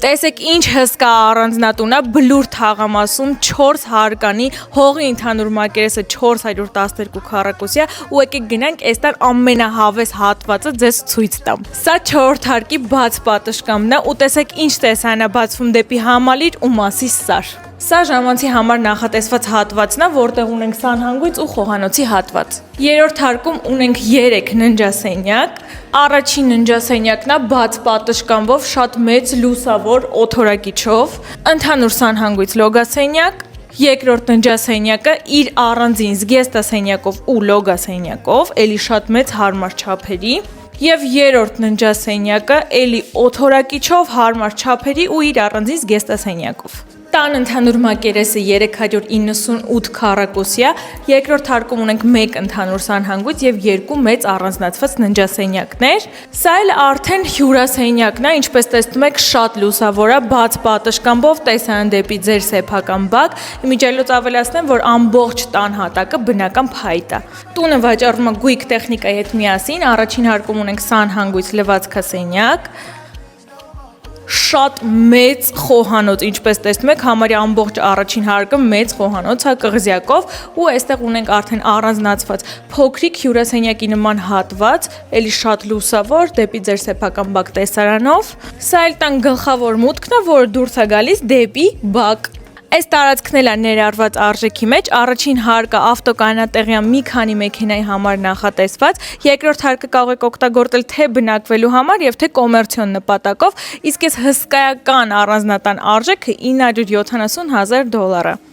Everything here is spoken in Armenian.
Տեսեք ինչ հսկա առանձնատուն է, բլուր թաղամասում 4 հարկանի, հողի ընդհանուր մակերեսը 412 քառակուսի է ու եկեք գնանք այստեղ ամենահավես հատվածը ձեզ ցույց տամ։ Սա 4 հարկի բաց պատշգամբն է ու տեսեք ինչ տեսարան է բացվում դեպի Համալիր ու Մասի Սար։ Սա ժամանցի համար նախատեսված հատվածն է, որտեղ ունենք սանհանգույց ու խոհանոցի հատված։ Երրորդ հարկում ունենք 3 ննջասենյակ։ Առաջին ննջասենյակն է բաց պատշգամբով, շատ մեծ լուսավոր օթորակիչով, ընդհանուր սանհանգույց լոգասենյակ։ Երկրորդ ննջասենյակը իր առանձին զգեստասենյակով ու լոգասենյակով, էլի շատ մեծ հարմար չափերի։ Եվ երրորդ ննջասենյակը էլի օթորակիչով, հարմար չափերի ու իր առանձին զգեստասենյակով։ Տան ընդհանուր մակերեսը 398 քառակուսի է, երկրորդ հարկում ունենք 1 ընդհանուր սանհանգույց եւ 2 մեծ առանձնացված ննջասենյակներ։ Սա էլ արդեն հյուրասենյակն է, ինչպես տեսնում եք, շատ լուսավոր է, բաց պատշգամբով, տեսարան դեպի ձեր սեփական բակ։ Իմիջիայլոց ավելացնեմ, որ ամբողջ տան հատակը բնական փայտ է։ Տունը վաճառվում է գույք տեխնիկայի հետ միասին, առաջին հարկում ունենք սանհանգույց լվացքասենյակ, շատ մեծ խոհանոց, ինչպես տեսնում եք, համարյա ամբողջ առաջին հարկը մեծ խոհանոց է կղզյակով ու այստեղ ունենք արդեն առանձնացված փոքրիկ հյուրասենյակի նման հատված, էլի շատ լուսավոր, դեպի ձեր սեփական բակ տեսարանով։ Սա էլ տան գլխավոր մուտքն է, որը դուրս է գալիս դեպի բակ։ Այս տարածքն էլ է ներառված արժեքի մեջ, առաջին հարկը ավտոկանատեղյա մի քանի մեքենայի համար նախատեսված, երկրորդ հարկը կարող եք օգտագործել թե բնակվելու համար եւ թե կոմերցիոն նպատակով, իսկ այս հսկայական առանձնատան արժեքը $970,000 է։